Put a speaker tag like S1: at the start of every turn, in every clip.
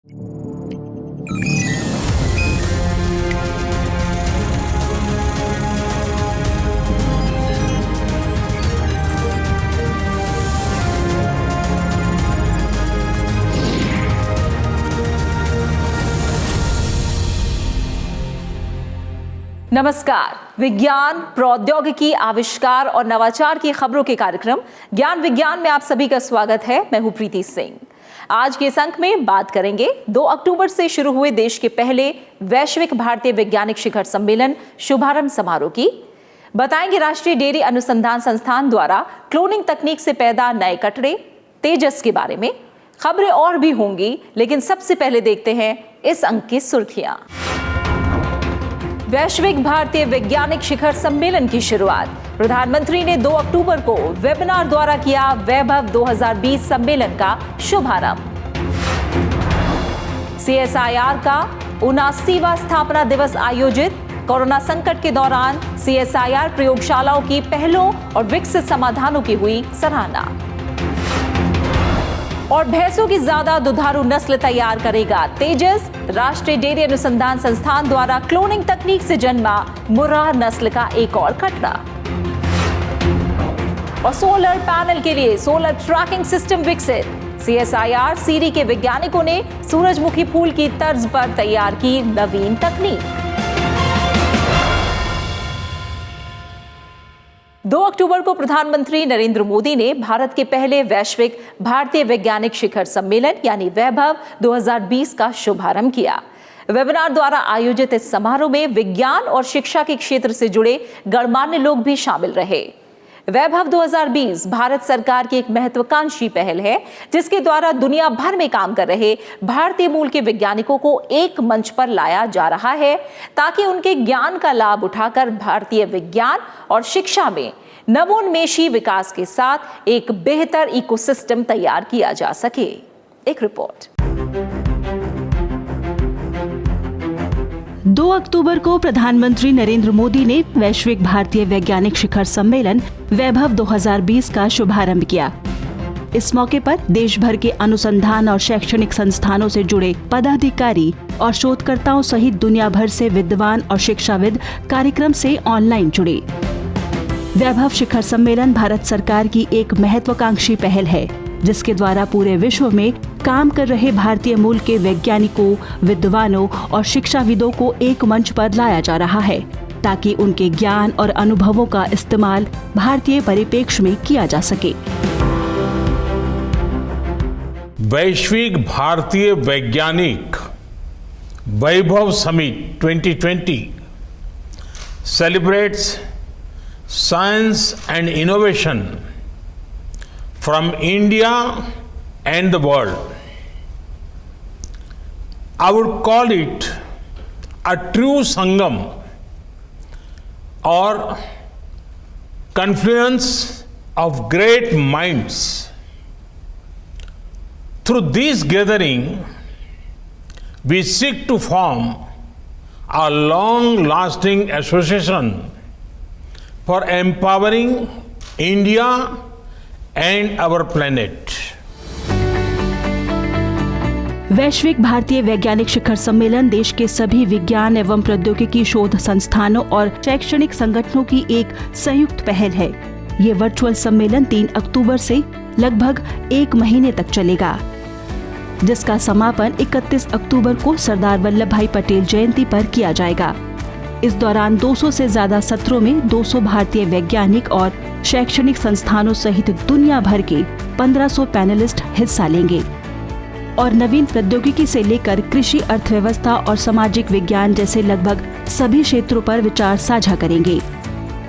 S1: नमस्कार। विज्ञान, प्रौद्योगिकी, आविष्कार और नवाचार की खबरों के कार्यक्रम ज्ञान विज्ञान में आप सभी का स्वागत है। मैं हूं प्रीति सिंह। आज के इस अंक में बात करेंगे 2 अक्टूबर से शुरू हुए देश के पहले वैश्विक भारतीय वैज्ञानिक शिखर सम्मेलन शुभारंभ समारोह की। बताएंगे राष्ट्रीय डेयरी अनुसंधान संस्थान द्वारा क्लोनिंग तकनीक से पैदा नए कटड़े तेजस के बारे में। खबरें और भी होंगी, लेकिन सबसे पहले देखते हैं इस अंक की सुर्खियां। वैश्विक भारतीय वैज्ञानिक शिखर सम्मेलन की शुरुआत प्रधानमंत्री ने 2 अक्टूबर को वेबिनार द्वारा किया। वैभव 2020 सम्मेलन का शुभारंभ। CSIR का 79वां स्थापना दिवस आयोजित। कोरोना संकट के दौरान CSIR प्रयोगशालाओं की पहलों और विकसित समाधानों की हुई सराहना। और भैंसों की ज्यादा दुधारू नस्ल तैयार करेगा तेजस। राष्ट्रीय डेयरी अनुसंधान संस्थान द्वारा क्लोनिंग तकनीक से जन्मा मुर्राह नस्ल का एक और कटड़ा। और सोलर पैनल के लिए सोलर ट्रैकिंग सिस्टम विकसित। CSIR सीरी के वैज्ञानिकों ने सूरजमुखी फूल की तर्ज पर तैयार की नवीन तकनीक। 2 अक्टूबर को प्रधानमंत्री नरेंद्र मोदी ने भारत के पहले वैश्विक भारतीय वैज्ञानिक शिखर सम्मेलन यानी वैभव 2020 का शुभारंभ किया। वेबिनार द्वारा आयोजित इस समारोह में विज्ञान और शिक्षा के क्षेत्र से जुड़े गणमान्य लोग भी शामिल रहे। वैभव 2020 भारत सरकार की एक महत्वाकांक्षी पहल है, जिसके द्वारा दुनिया भर में काम कर रहे भारतीय मूल के वैज्ञानिकों को एक मंच पर लाया जा रहा है, ताकि उनके ज्ञान का लाभ उठाकर भारतीय विज्ञान और शिक्षा में नवोन्मेषी विकास के साथ एक बेहतर इकोसिस्टम तैयार किया जा सके। एक रिपोर्ट।
S2: 2 अक्टूबर को प्रधानमंत्री नरेंद्र मोदी ने वैश्विक भारतीय वैज्ञानिक शिखर सम्मेलन वैभव 2020 का शुभारंभ किया। इस मौके पर देश भर के अनुसंधान और शैक्षणिक संस्थानों से जुड़े पदाधिकारी और शोधकर्ताओं सहित दुनिया भर से विद्वान और शिक्षाविद कार्यक्रम से ऑनलाइन जुड़े। वैभव शिखर सम्मेलन भारत सरकार की एक महत्वाकांक्षी पहल है, जिसके द्वारा पूरे विश्व में काम कर रहे भारतीय मूल के वैज्ञानिकों, विद्वानों और शिक्षाविदों को एक मंच पर लाया जा रहा है, ताकि उनके ज्ञान और अनुभवों का इस्तेमाल भारतीय परिप्रेक्ष्य में किया जा सके।
S3: वैश्विक भारतीय वैज्ञानिक वैभव summit 2020 celebrates science and innovation from India and the world. I would call it a true Sangam or confluence of great minds. Through this gathering, we seek to form a long-lasting association for empowering India and our planet.
S2: वैश्विक भारतीय वैज्ञानिक शिखर सम्मेलन देश के सभी विज्ञान एवं प्रौद्योगिकी शोध संस्थानों और शैक्षणिक संगठनों की एक संयुक्त पहल है। ये वर्चुअल सम्मेलन 3 अक्टूबर से लगभग 1 महीने तक चलेगा, जिसका समापन 31 अक्टूबर को सरदार वल्लभ भाई पटेल जयंती पर किया जाएगा। इस दौरान 200 से ज्यादा सत्रों में 200 भारतीय वैज्ञानिक और शैक्षणिक संस्थानों सहित दुनिया भर के 1500 पैनलिस्ट हिस्सा लेंगे और नवीन प्रौद्योगिकी से लेकर कृषि, अर्थव्यवस्था और सामाजिक विज्ञान जैसे लगभग सभी क्षेत्रों पर विचार साझा करेंगे।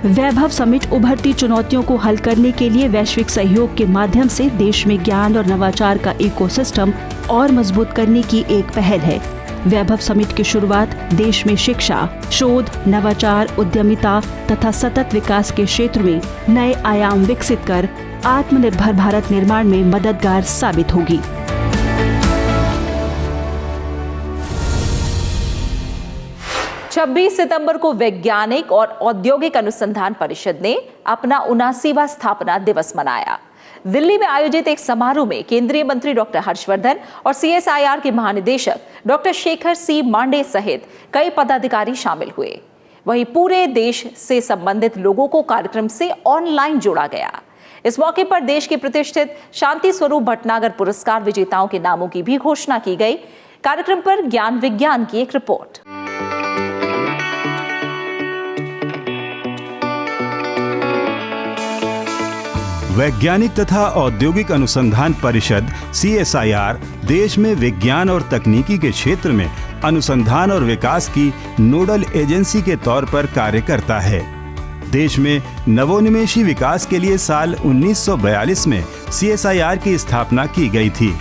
S2: वैभव समिट उभरती चुनौतियों को हल करने के लिए वैश्विक सहयोग के माध्यम से देश में ज्ञान और नवाचार का इकोसिस्टम और मजबूत करने की एक पहल है। वैभव समिट की शुरुआत देश में शिक्षा, शोध, नवाचार, उद्यमिता तथा सतत विकास के क्षेत्र में नए आयाम विकसित कर आत्मनिर्भर भारत निर्माण में मददगार साबित होगी।
S1: छब्बीस सितंबर को वैज्ञानिक और औद्योगिक अनुसंधान परिषद ने अपना 79वां स्थापना दिवस मनाया। दिल्ली में आयोजित एक समारोह में केंद्रीय मंत्री डॉक्टर हर्षवर्धन और CSIR के महानिदेशक डॉक्टर शेखर सी मांडे सहित कई पदाधिकारी शामिल हुए। वहीं पूरे देश से संबंधित लोगों को कार्यक्रम से ऑनलाइन जोड़ा गया। इस मौके पर देश के प्रतिष्ठित शांति स्वरूप भटनागर पुरस्कार विजेताओं के नामों की भी घोषणा की गई। कार्यक्रम पर ज्ञान विज्ञान की एक रिपोर्ट।
S4: वैज्ञानिक तथा औद्योगिक अनुसंधान परिषद CSIR देश में विज्ञान और तकनीकी के क्षेत्र में अनुसंधान और विकास की नोडल एजेंसी के तौर पर कार्य करता है। देश में नवोन्मेषी विकास के लिए साल 1942 में CSIR की स्थापना की गई थी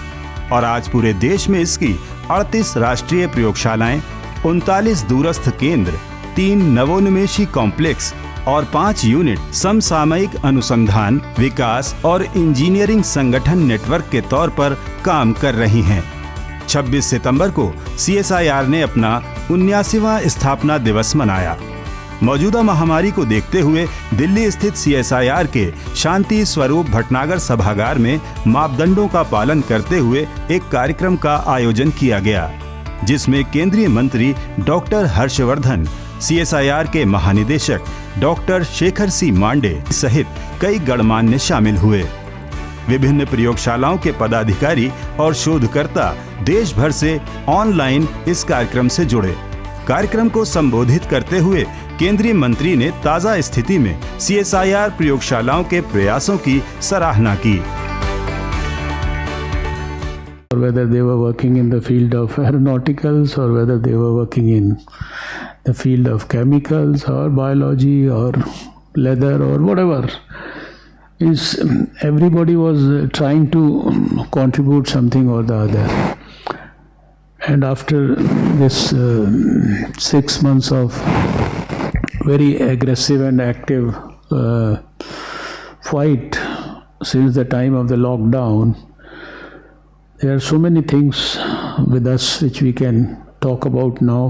S4: और आज पूरे देश में इसकी 38 राष्ट्रीय प्रयोगशालाएं, 39 दूरस्थ केंद्र, 3 नवोन्मेषी कॉम्प्लेक्स और 5 यूनिट समसामयिक अनुसंधान, विकास और इंजीनियरिंग संगठन नेटवर्क के तौर पर काम कर रही हैं। 26 सितंबर को CSIR ने अपना 79वां स्थापना दिवस मनाया। मौजूदा महामारी को देखते हुए दिल्ली स्थित CSIR के शांति स्वरूप भटनागर सभागार में मापदंडों का पालन करते हुए एक कार्यक्रम का आयोजन किया गया, जिसमें केंद्रीय मंत्री डॉक्टर हर्षवर्धन, CSIR के महानिदेशक डॉक्टर शेखर सी मांडे सहित कई गणमान्य शामिल हुए। विभिन्न प्रयोगशालाओं के पदाधिकारी और शोधकर्ता देश भर से ऑनलाइन इस कार्यक्रम से जुड़े। कार्यक्रम को संबोधित करते हुए केंद्रीय मंत्री ने ताजा स्थिति में CSIR प्रयोगशालाओं के प्रयासों की सराहना की।
S5: Whether they were working in the field of aeronauticals or whether they were working in the field of chemicals or biology or leather or whatever, everybody was trying to contribute something or the other. And after this 6 months of very aggressive and active fight since the time of the lockdown, there are so many things with us which we can talk about now,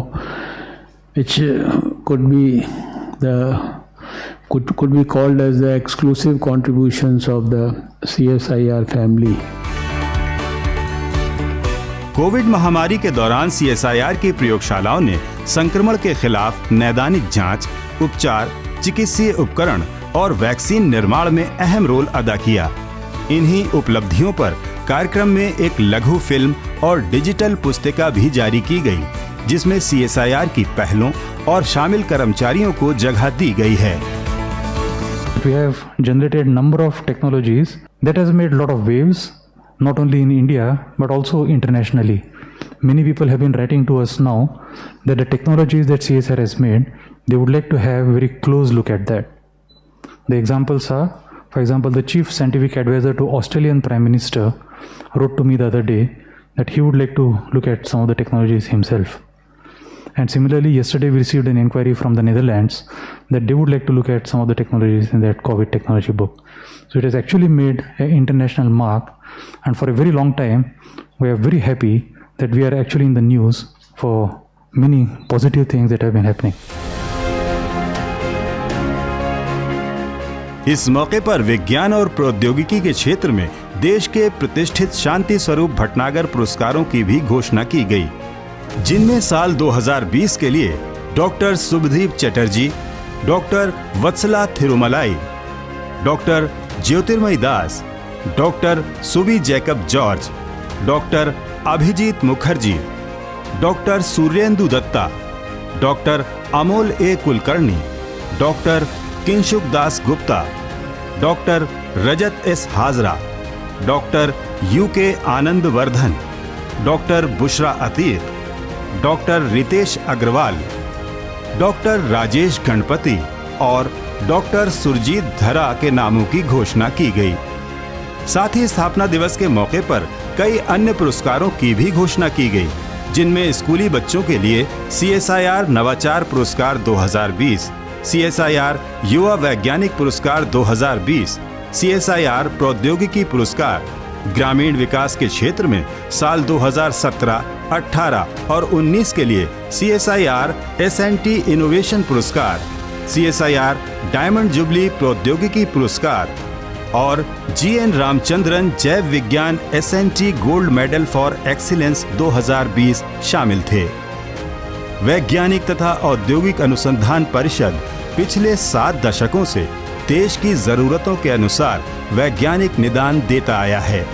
S5: which could be called as the exclusive contributions of the CSIR family.
S4: Covid महामारी के दौरान CSIR की प्रयोगशालाओं ने संक्रमण के खिलाफ नैदानिक जांच, उपचार, चिकित्सीय उपकरण और वैक्सीन निर्माण में अहम रोल अदा किया। इन्हीं उपलब्धियों पर कार्यक्रम में एक लघु फिल्म और डिजिटल पुस्तिका भी जारी की गई, जिसमें CSIR की पहलों और शामिल कर्मचारियों को जगह दी गई है।
S6: We have generated number of technologies that has made a lot of waves, not only in India but also internationally. Many people have been writing to us now that the technologies that CSIR has made, they would like to have a very close look at that. The examples are, for example, the chief scientific advisor to Australian Prime Minister wrote to me the other day that he would like to look at some of the technologies himself. And similarly, yesterday we received an inquiry from the Netherlands that they would like to look at some of the technologies in that COVID technology book. So it has actually made an international mark, and for a very long time we are very happy that we are actually in the news for many positive things that have been happening.
S4: इस मौके पर विज्ञान और प्रौद्योगिकी के क्षेत्र में देश के प्रतिष्ठित शांति स्वरूप भटनागर पुरस्कारों की भी घोषणा की गई, जिनमें साल 2020 के लिए doctor Shubhdeep Chatterjee, doctor Vatsala Thirumalai, doctor Jyotirmayee Das, doctor Subi Jacob George, doctor Abhijit Mukherjee, doctor Suryendu Dutta, doctor Amol A Kulkarni, doctor Kinshuk Das Gupta, doctor Rajat S Hazra, doctor UK Anand Vardhan, doctor Bushra Atiq, doctor Ritesh Agarwal, doctor Rajesh Ganapathy और डॉक्टर सुरजीत धरा के नामों की घोषणा की गई। साथ ही स्थापना दिवस के मौके पर कई अन्य पुरस्कारों की भी घोषणा की गई, जिनमें स्कूली बच्चों के लिए CSIR नवाचार पुरस्कार 2020, CSIR युवा वैज्ञानिक पुरस्कार 2020, CSIR प्रौद्योगिकी पुरस्कार, ग्रामीण विकास के क्षेत्र में साल 2017, 18 और 19 के लिए CSIR S&T इनोवेशन पुरस्कार, CSIR डायमंड जुबली प्रौद्योगिकी पुरस्कार, और GN रामचंद्रन जैव विज्ञान SNT gold medal for excellence 2020 शामिल थे। वैज्ञानिक तथा औद्योगिक अनुसंधान परिषद पिछले 7 दशकों से देश की जरूरतों के अनुसार वैज्ञानिक निदान देता आया है।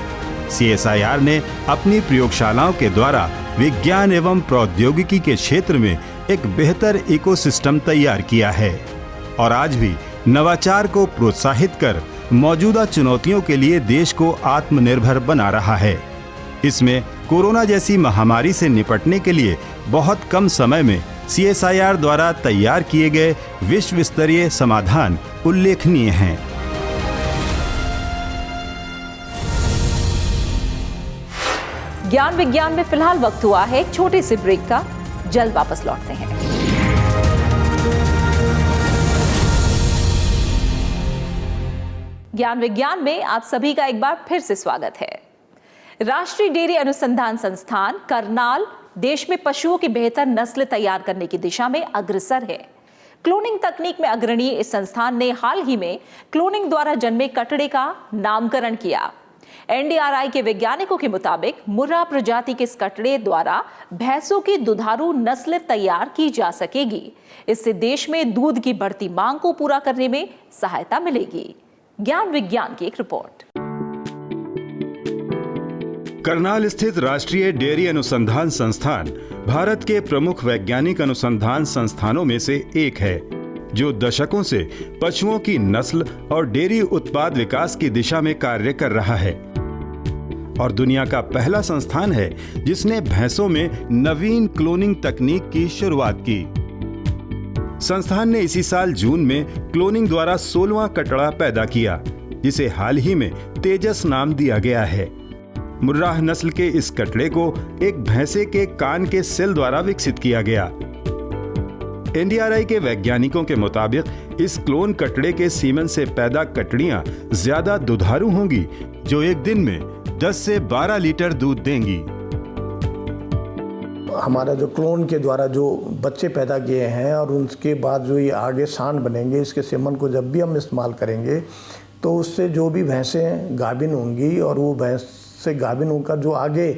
S4: CSIR ने अपनी प्रयोगशालाओं के द्वारा विज्ञान एवं प्रौद्योगिकी के क्षेत्र में एक बेहतर इकोसिस्टम तैयार किया है और आज भी नवाचार को प्रोत्साहित कर मौजूदा चुनौतियों के लिए देश को आत्मनिर्भर बना रहा है। इसमें कोरोना जैसी महामारी से निपटने के लिए बहुत कम समय में CSIR द्वारा तैयार किए गए विश्व स्तरीय समाधान उल्लेखनीय हैं।
S1: ज्ञान विज्ञान में फिलहाल वक्त हुआ है एक छोटे से ब्रेक का। जल्द वापस लौटते हैं। ज्ञान विज्ञान में आप सभी का एक बार फिर से स्वागत है। राष्ट्रीय डेयरी अनुसंधान संस्थान करनाल देश में पशुओं की बेहतर नस्ल तैयार करने की दिशा में अग्रसर है। क्लोनिंग तकनीक में अग्रणी इस संस्थान ने हाल ही में क्लोनिंग द्वारा जन्मे कटड़े का नामकरण किया। NDRI के वैज्ञानिकों के मुताबिक मुर्रा प्रजाति के इस कटड़े द्वारा भैंसों की दुधारू नस्ल तैयार की जा सकेगी। इससे देश में दूध की बढ़ती मांग को पूरा करने में सहायता मिलेगी। ज्ञान विज्ञान की एक रिपोर्ट।
S4: करनाल स्थित राष्ट्रीय डेयरी अनुसंधान संस्थान भारत के प्रमुख वैज्ञानिक अनुसंधान संस्थानों में से एक है, जो दशकों से पशुओं की नस्ल और डेयरी उत्पाद विकास की दिशा में कार्य कर रहा है और दुनिया का पहला संस्थान है जिसने भैंसों में नवीन क्लोनिंग तकनीक की शुरुआत की। संस्थान ने इसी साल जून में क्लोनिंग द्वारा 16वां कटड़ा पैदा किया, जिसे हाल ही में तेजस नाम दिया गया है। मुर्राह नस्ल के इस कटड़े को एक भैंसे के कान के सेल द्वारा विकसित किया गया। NDRI के वैज्ञानिकों के मुताबिक इस क्लोन कटड़े के सीमन से पैदा कटड़ियां ज्यादा दुधारू होंगी, जो एक दिन में 10 से 12 लीटर दूध देंगी।
S7: हमारा जो क्लोन के द्वारा जो बच्चे पैदा किए हैं और उनके बाद जो ये आगे सांड बनेंगे, इसके सेमन को जब भी हम इस्तेमाल करेंगे तो उससे जो भी भैंसें गाभिन होंगी और वो भैंस से गाभिन होकर जो आगे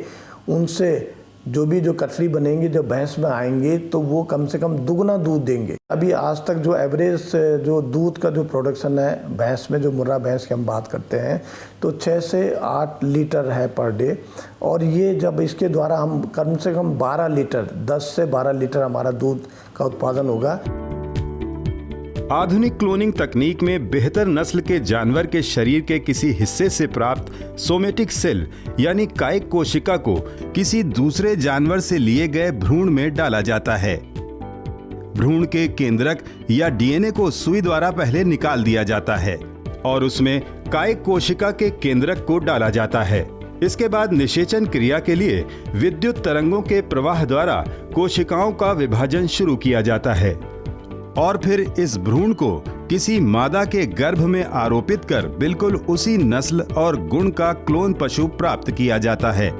S7: उनसे जो कटड़ी बनेंगी, जो भैंस में आएंगे तो वो कम से कम दुगना दूध देंगे। अभी आज तक जो एवरेज जो दूध का जो प्रोडक्शन है भैंस में, जो मुर्रा भैंस की हम बात करते हैं, तो 6 से 8 लीटर है पर डे। और ये जब इसके द्वारा हम कम से कम 12 लीटर 10 से 12 लीटर हमारा दूध का उत्पादन होगा।
S4: आधुनिक क्लोनिंग तकनीक में बेहतर नस्ल के जानवर के शरीर के किसी हिस्से से प्राप्त सोमेटिक सेल यानी कायिक कोशिका को किसी दूसरे जानवर से लिए गए भ्रूण में डाला जाता है। भ्रूण के केंद्रक या DNA को सुई द्वारा पहले निकाल दिया जाता है और उसमें कायिक कोशिका के केंद्रक को डाला जाता है। इसके बाद निषेचन क्रिया के लिए विद्युत तरंगों के प्रवाह द्वारा कोशिकाओं का विभाजन शुरू किया जाता है और फिर इस भ्रूण को किसी मादा के गर्भ में आरोपित कर बिल्कुल उसी नस्ल और गुण का क्लोन पशु प्राप्त किया जाता है।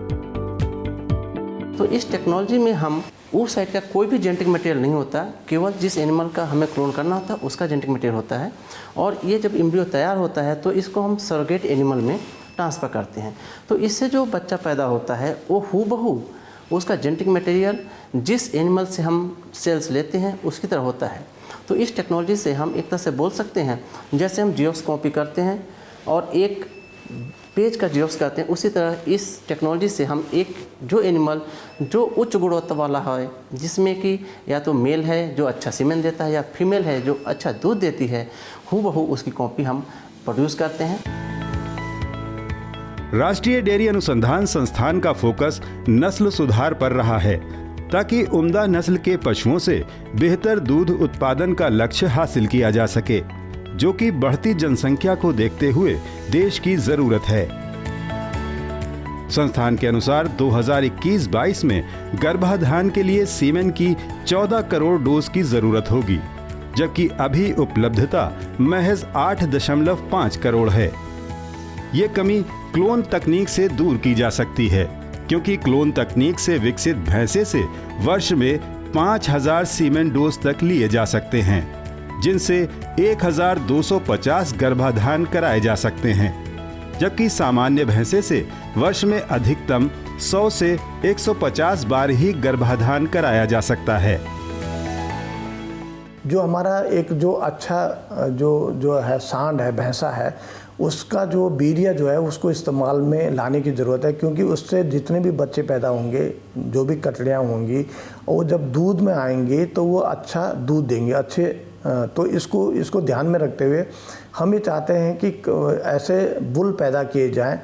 S8: तो इस टेक्नोलॉजी में हम उस साइड का कोई भी जेनेटिक मटेरियल नहीं होता, केवल जिस एनिमल का हमें क्लोन करना होता है उसका जेनेटिक मटेरियल होता है। और ये जब एम्ब्रियो तैयार होता है तो इसको हम सरोगेट एनिमल में ट्रांसफ़र करते हैं। तो इससे जो बच्चा पैदा होता है वो हूबहू उसका जेनेटिक मटेरियल जिस एनिमल से हम सेल्स लेते हैं उसकी तरह होता है। तो इस टेक्नोलॉजी से हम एक तरह से बोल सकते हैं जैसे हम जीरोक्स कॉपी करते हैं और एक पेज का जीरोक्स करते हैं, उसी तरह इस टेक्नोलॉजी से हम एक जो एनिमल जो उच्च गुणवत्ता वाला है, जिसमें कि या तो मेल है जो अच्छा सीमेन देता है या फीमेल है जो अच्छा दूध देती है, हूबहू उसकी कॉपी हम प्रोड्यूस करते हैं।
S4: राष्ट्रीय डेयरी अनुसंधान संस्थान का फोकस नस्ल सुधार पर रहा है ताकि उम्दा नस्ल के पशुओं से बेहतर दूध उत्पादन का लक्ष्य हासिल किया जा सके, जो कि बढ़ती जनसंख्या को देखते हुए देश की जरूरत है। संस्थान के अनुसार 2021-22 में गर्भाधान के लिए सीमेन की 14 करोड़ डोज की जरूरत होगी, जबकि अभी उपलब्धता महज 8.5 करोड़ है। ये कमी क्लोन तकनीक से दूर की जा सकती है, क्योंकि क्लोन तकनीक से विकसित भैंसे से वर्ष में 5000 सीमेन डोज तक लिए जा सकते हैं। जिनसे 1250 गर्भाधान कराए जा सकते हैं, जबकि सामान्य भैंसे से वर्ष में अधिकतम 100 से 150 बार ही गर्भाधान कराया जा सकता है।
S7: जो हमारा एक जो अच्छा जो है सांड है, भैंसा है, उसका जो वीर्य जो है उसको इस्तेमाल में लाने की ज़रूरत है, क्योंकि उससे जितने भी बच्चे पैदा होंगे, जो भी कटड़ियाँ होंगी, वो जब दूध में आएंगे तो वो अच्छा दूध देंगे, अच्छे। तो इसको ध्यान में रखते हुए हम ये चाहते हैं कि ऐसे बुल पैदा किए जाएं,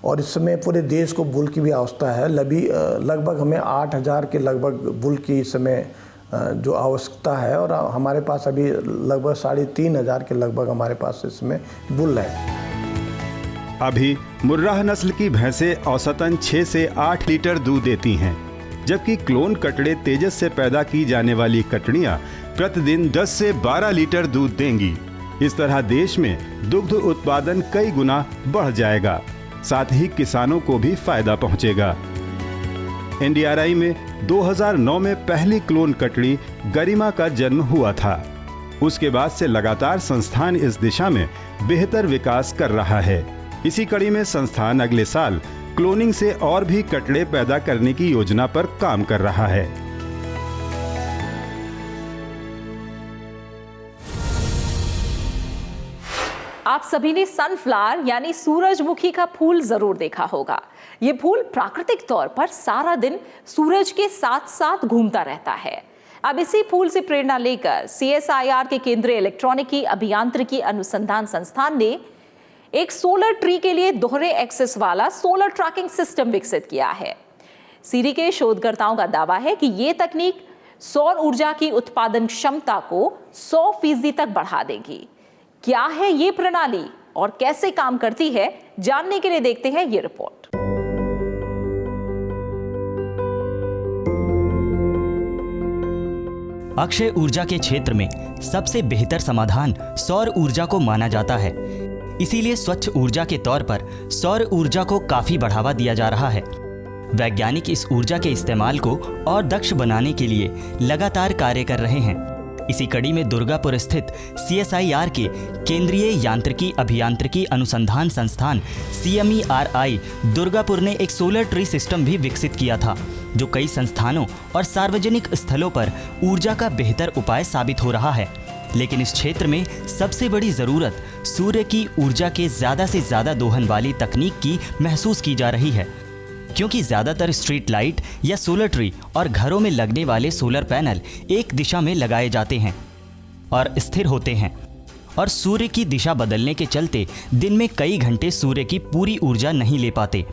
S7: और इस समय पूरे देश को बुल की भी आवश्यकता है। लगभग हमें 8000 के लगभग बुल की इस समय जो आवश्यकता है, और हमारे पास अभी लगभग 3500 के लगभग हमारे पास इसमें बुल है।
S4: अभी मुर्राह नस्ल की भैंसें औसतन 6 से 8 लीटर दूध देती हैं, जबकि क्लोन कटड़े तेजस से पैदा की जाने वाली कटड़ियां प्रतिदिन 10 से 12 लीटर दूध देंगी। इस तरह देश में दुग्ध उत्पादन कई गुना बढ़ जाएगा, साथ ही किसानों को भी फायदा पहुंचेगा। NDRI में 2009 में पहली क्लोन कटड़ी गरिमा का जन्म हुआ था। उसके बाद से लगातार संस्थान इस दिशा में बेहतर विकास कर रहा है। इसी कड़ी में संस्थान अगले साल क्लोनिंग से और भी कटड़े पैदा करने की योजना पर काम कर रहा है।
S1: आप सभी ने सनफ्लावर यानी सूरजमुखी का फूल जरूर देखा होगा। ये फूल प्राकृतिक तौर पर सारा दिन सूरज के साथ साथ घूमता रहता है। अब इसी फूल से प्रेरणा लेकर CSIR के केंद्रीय इलेक्ट्रॉनिकी अभियांत्रिकी अनुसंधान संस्थान ने एक सोलर ट्री के लिए दोहरे एक्सिस वाला सोलर ट्रैकिंग सिस्टम विकसित किया है। सीरी के शोधकर्ताओं का दावा है कि ये तकनीक सौर ऊर्जा की उत्पादन क्षमता को 100% तक बढ़ा देगी। क्या है ये प्रणाली और कैसे काम करती है, जानने के लिए देखते हैं ये रिपोर्ट।
S9: अक्षय ऊर्जा के क्षेत्र में सबसे बेहतर समाधान सौर ऊर्जा को माना जाता है। इसीलिए स्वच्छ ऊर्जा के तौर पर सौर ऊर्जा को काफी बढ़ावा दिया जा रहा है। वैज्ञानिक इस ऊर्जा के इस्तेमाल को और दक्ष बनाने के लिए लगातार कार्य कर रहे हैं। इसी कड़ी में दुर्गापुर स्थित CSIR के केंद्रीय यांत्रिकी अभियांत्रिकी अनुसंधान संस्थान CMERI दुर्गापुर ने एक सोलर ट्री सिस्टम भी विकसित किया था, जो कई संस्थानों और सार्वजनिक स्थलों पर ऊर्जा का बेहतर उपाय साबित हो रहा है। लेकिन इस क्षेत्र में सबसे बड़ी ज़रूरत सूर्य की ऊर्जा के ज़्यादा से ज़्यादा दोहन वाली तकनीक की महसूस की जा रही है, क्योंकि ज़्यादातर स्ट्रीट लाइट या सोलर ट्री और घरों में लगने वाले सोलर पैनल एक दिशा में लगाए जाते हैं और स्थिर होते हैं, और सूर्य की दिशा बदलने के चलते दिन में कई घंटे सूर्य की पूरी ऊर्जा नहीं ले पाते।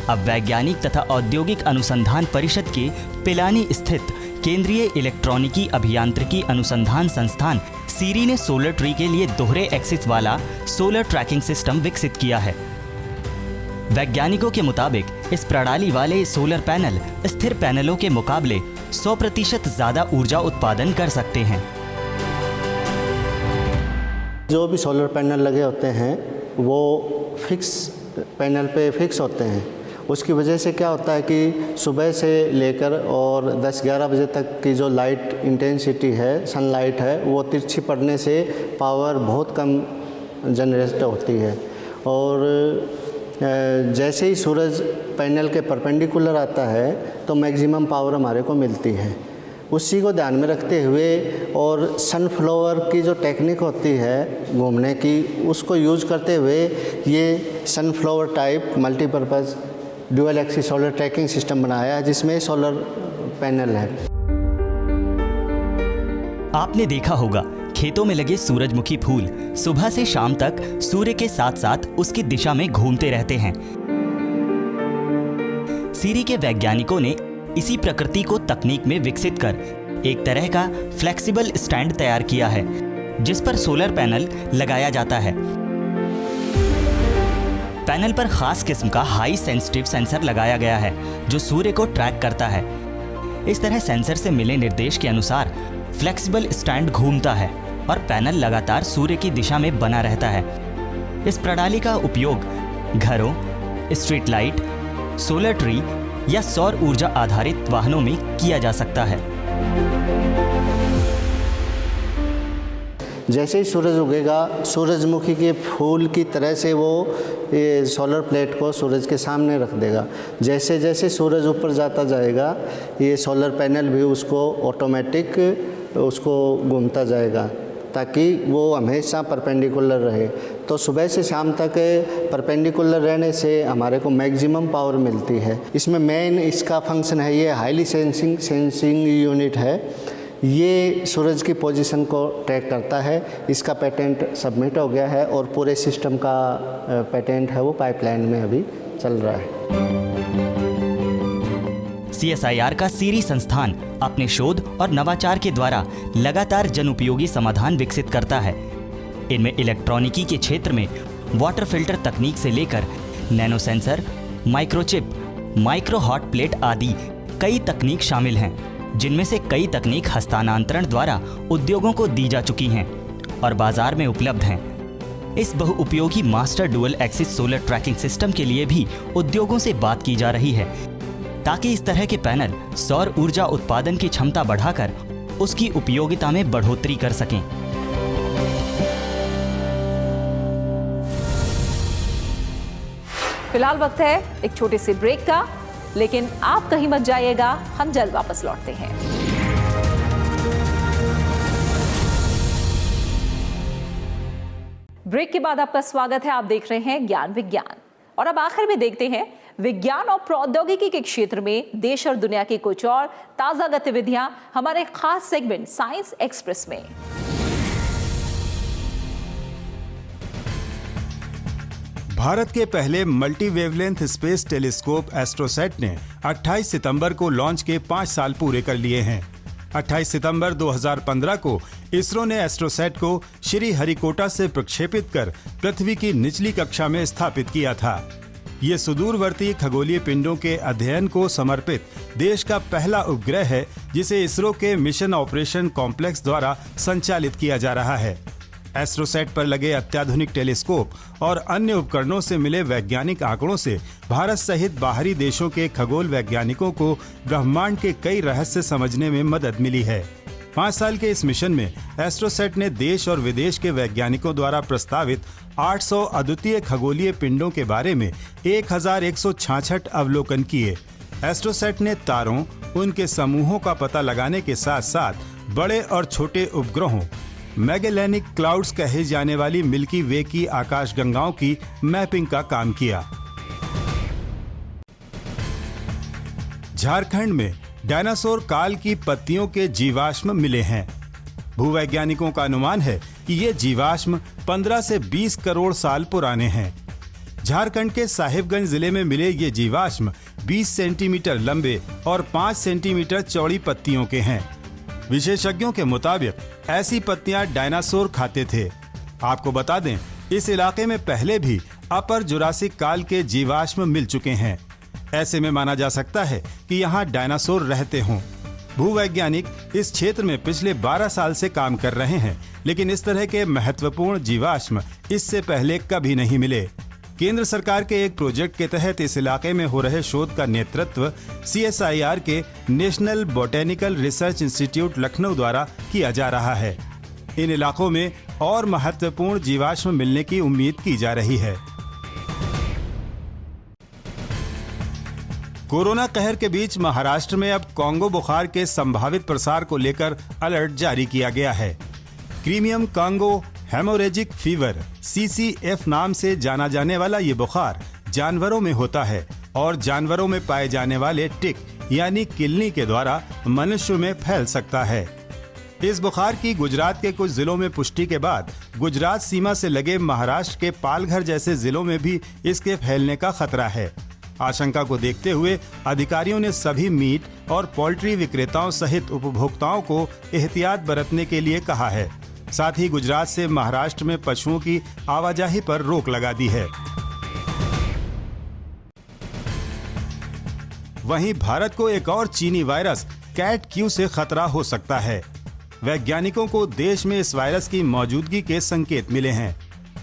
S9: अब वैज्ञानिक तथा औद्योगिक अनुसंधान परिषद के पिलानी स्थित केंद्रीय इलेक्ट्रॉनिकी अभियांत्रिकी अनुसंधान संस्थान सीरी ने सोलर ट्री के लिए दोहरे एक्सिस वाला सोलर ट्रैकिंग सिस्टम विकसित किया है। वैज्ञानिकों के मुताबिक इस प्रणाली वाले सोलर पैनल स्थिर पैनलों के मुकाबले 100% ज़्यादा ऊर्जा उत्पादन कर सकते हैं।
S10: जो भी सोलर पैनल लगे होते हैं वो फिक्स पैनल पे फिक्स होते हैं। उसकी वजह से क्या होता है कि सुबह से लेकर और 10-11 बजे तक की जो लाइट इंटेंसिटी है, सनलाइट है, वो तिरछी पड़ने से पावर बहुत कम जनरेट होती है, और जैसे ही सूरज पैनल के परपेंडिकुलर आता है तो मैक्सिमम पावर हमारे को मिलती है। उसी को ध्यान में रखते हुए और सनफ्लावर की जो टेक्निक होती है घूमने की, उसको यूज करते हुए ये sunflower type multipurpose dual axis solar tracking system बनाया है, जिसमें सोलर पैनल है।
S9: आपने देखा होगा खेतों में लगे सूरजमुखी फूल सुबह से शाम तक सूर्य के साथ साथ उसकी दिशा में घूमते रहते हैं। सीरी के वैज्ञानिकों ने इसी प्रकृति को तकनीक में विकसित कर एक तरह का फ्लेक्सिबल स्टैंड तैयार किया है, जिस पर सोलर पैनल लगाया जाता है। पैनल पर खास किस्म का हाई सेंसिटिव सेंसर लगाया गया है, जो सूर्य को ट्रैक करता है। इस तरह सेंसर से मिले निर्देश के अनुसार फ्लेक्सिबल स्टैंड घूमता है और पैनल लगातार सूर्य की दिशा में बना रहता है। इस प्रणाली का उपयोग घरों, स्ट्रीट लाइट, सोलर ट्री या सौर ऊर्जा आधारित वाहनों में किया जा सकता है।
S10: जैसे ही सूरज उगेगा, सूरजमुखी के फूल की तरह से वो ये सोलर प्लेट को सूरज के सामने रख देगा। जैसे जैसे सूरज ऊपर जाता जाएगा, ये सोलर पैनल भी उसको ऑटोमेटिक उसको घूमता जाएगा ताकि वो हमेशा परपेंडिकुलर रहे। तो सुबह से शाम तक परपेंडिकुलर रहने से हमारे को मैक्सिमम पावर मिलती है। इसमें मेन इसका फंक्शन है, ये हाईली सेंसिंग यूनिट है। ये सूरज की पोजीशन को ट्रैक करता है। इसका पेटेंट सबमिट हो गया है और पूरे सिस्टम का पेटेंट है वो पाइपलाइन में अभी चल रहा है।
S9: CSIR का सीरी संस्थान अपने शोध और नवाचार के द्वारा लगातार जनउपयोगी समाधान विकसित करता है। इनमें इलेक्ट्रॉनिकी के क्षेत्र में वाटर फिल्टर तकनीक से लेकर nano sensor, microchip, micro hot plate आदि कई तकनीक शामिल हैं, जिनमें से कई तकनीक हस्तांतरण द्वारा उद्योगों को दी जा चुकी हैं और बाजार में उपलब्ध हैं। इस बहुउपयोगी master dual axis solar tracking system के लिए भी उद्योगों से बात की जा रही है ताकि इस तरह के पैनल सौर ऊर्जा उत्पादन की क्षमता बढ़ाकर उसकी उपयोगिता में बढ़ोतरी कर सकें।
S1: फिलहाल वक्त है एक छोटे से ब्रेक का, लेकिन आप कहीं मत जाइएगा, हम जल्द वापस लौटते हैं। ब्रेक के बाद आपका स्वागत है। आप देख रहे हैं ज्ञान विज्ञान और अब आखिर में देखते हैं विज्ञान और प्रौद्योगिकी के क्षेत्र में देश और दुनिया की कुछ और ताजा गतिविधियां हमारे खास सेगमेंट साइंस एक्सप्रेस में।
S4: भारत के पहले multi wavelength space telescope AstroSat ने 28 सितंबर को लॉन्च के 5 साल पूरे कर लिए हैं। 28 सितंबर 2015 को इसरो ने एस्ट्रोसैट को श्रीहरिकोटा से प्रक्षेपित कर पृथ्वी की निचली कक्षा में स्थापित किया था। ये सुदूरवर्ती खगोलीय पिंडों के अध्ययन को समर्पित देश का पहला उपग्रह है, जिसे इसरो के मिशन ऑपरेशन कॉम्प्लेक्स द्वारा संचालित किया जा रहा है। एस्ट्रोसैट पर लगे अत्याधुनिक टेलीस्कोप और अन्य उपकरणों से मिले वैज्ञानिक आंकड़ों से भारत सहित बाहरी देशों के खगोल वैज्ञानिकों को ब्रह्मांड के कई रहस्य समझने में मदद मिली है। 5 साल के इस मिशन में एस्ट्रोसैट ने देश और विदेश के वैज्ञानिकों द्वारा प्रस्तावित 800 अद्वितीय खगोलीय पिंडों के बारे में 1166 अवलोकन किए। एस्ट्रोसैट ने तारों, उनके समूहों का पता लगाने के साथ साथ बड़े और छोटे उपग्रहों, मैगेलेनिक क्लाउड्स कहे जाने वाली मिल्की वे की आकाशगंगाओं की मैपिंग का काम किया। झारखंड में डायनासोर काल की पत्तियों के जीवाश्म मिले हैं। भूवैज्ञानिकों का अनुमान है कि ये जीवाश्म 15 से 20 करोड़ साल पुराने हैं। झारखंड के साहिबगंज जिले में मिले ये जीवाश्म 20 सेंटीमीटर लंबे और 5 सेंटीमीटर चौड़ी पत्तियों के हैं। विशेषज्ञों के मुताबिक ऐसी पत्तियां डायनासोर खाते थे। आपको बता दें, इस इलाके में पहले भी अपर जुरासिक काल के जीवाश्म मिल चुके हैं। ऐसे में माना जा सकता है कि यहाँ डायनासोर रहते हों। भूवैज्ञानिक इस क्षेत्र में पिछले 12 साल से काम कर रहे हैं, लेकिन इस तरह के महत्वपूर्ण जीवाश्म इससे पहले कभी नहीं मिले। केंद्र सरकार के एक प्रोजेक्ट के तहत इस इलाके में हो रहे शोध का नेतृत्व CSIR के national botanical research institute Lucknow द्वारा किया जा रहा है। इन इलाकों में और महत्वपूर्ण जीवाश्म मिलने की उम्मीद की जा रही है। कोरोना कहर के बीच महाराष्ट्र में अब कांगो बुखार के संभावित प्रसार को लेकर अलर्ट जारी किया गया है। क्रीमियम कांगो हेमोरेजिक फीवर CCF नाम से जाना जाने वाला ये बुखार जानवरों में होता है और जानवरों में पाए जाने वाले टिक यानी किलनी के द्वारा मनुष्य में फैल सकता है। इस बुखार की गुजरात के कुछ जिलों में पुष्टि के बाद गुजरात सीमा से लगे महाराष्ट्र के पालघर जैसे जिलों में भी इसके फैलने का खतरा है। आशंका को देखते हुए अधिकारियों ने सभी मीट और पोल्ट्री विक्रेताओं सहित उपभोक्ताओं को एहतियात बरतने के लिए कहा है। साथ ही गुजरात से महाराष्ट्र में पशुओं की आवाजाही पर रोक लगा दी है। वहीं भारत को एक और चीनी वायरस कैट क्यू से खतरा हो सकता है। वैज्ञानिकों को देश में इस वायरस की मौजूदगी के संकेत मिले हैं।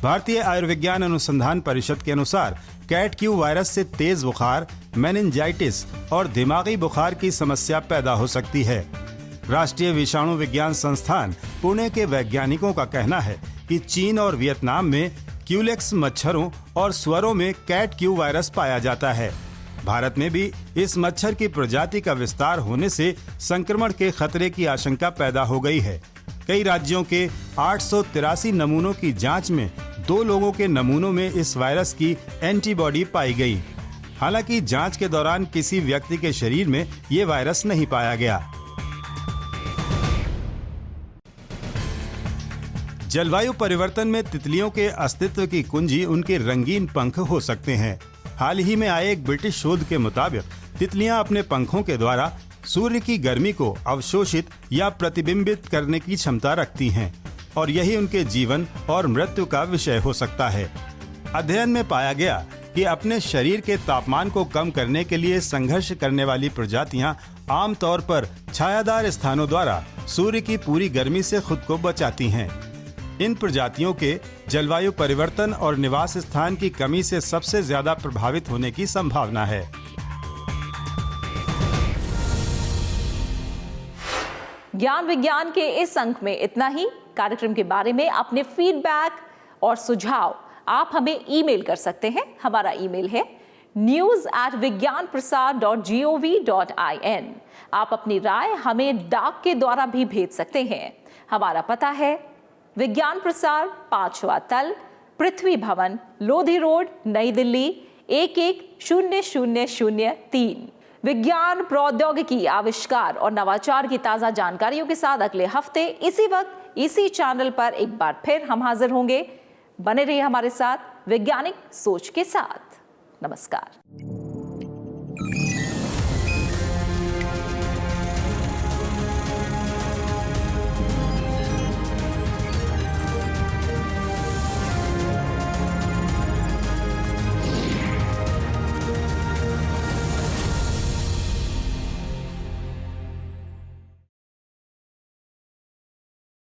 S4: भारतीय आयुर्विज्ञान अनुसंधान परिषद के अनुसार कैट क्यू वायरस से तेज बुखार, मेनिंजाइटिस और दिमागी बुखार की समस्या पैदा हो सकती है। राष्ट्रीय विषाणु विज्ञान संस्थान पुणे के वैज्ञानिकों का कहना है कि चीन और वियतनाम में क्यूलेक्स मच्छरों और स्वरों में कैट क्यू वायरस पाया जाता है। भारत में भी इस मच्छर की प्रजाति का विस्तार होने से संक्रमण के खतरे की आशंका पैदा हो गई है। कई राज्यों के 883 नमूनों की जांच में 2 लोगों के नमूनों में इस वायरस की एंटीबॉडी पाई गई। हालांकि जांच के दौरान किसी व्यक्ति के शरीर में ये वायरस नहीं पाया गया। जलवायु परिवर्तन में तितलियों के अस्तित्व की कुंजी उनके रंगीन पंख हो सकते हैं। हाल ही में आए एक ब्रिटिश शोध के मुताबिक तितलियां अपने पंखों के द्वारा सूर्य की गर्मी को अवशोषित या प्रतिबिंबित करने की क्षमता रखती हैं और यही उनके जीवन और मृत्यु का विषय हो सकता है। अध्ययन में पाया गया कि अपने शरीर के तापमान को कम करने के लिए संघर्ष करने वाली प्रजातियां आमतौर पर छायादार स्थानों द्वारा सूर्य की पूरी गर्मी से खुद को बचाती हैं। इन प्रजातियों के जलवायु परिवर्तन और निवास स्थान की कमी से सबसे ज्यादा प्रभावित होने की संभावना है।
S1: ज्ञान विज्ञान के इस अंक में इतना ही। कार्यक्रम के बारे में अपने फीडबैक और सुझाव आप हमें ईमेल कर सकते हैं। हमारा ईमेल है news@vigyanprasar.gov.in। आप अपनी राय हमें डाक के द्वारा भी भेज सकते हैं। हमारा पता है विज्ञान प्रसार, 5वां तल, पृथ्वी भवन, लोधी रोड, नई दिल्ली 110003। विज्ञान, प्रौद्योगिकी, आविष्कार और नवाचार की ताजा जानकारियों के साथ अगले हफ्ते इसी वक्त इसी चैनल पर एक बार फिर हम हाजिर होंगे। बने रहिए हमारे साथ वैज्ञानिक सोच के साथ। नमस्कार।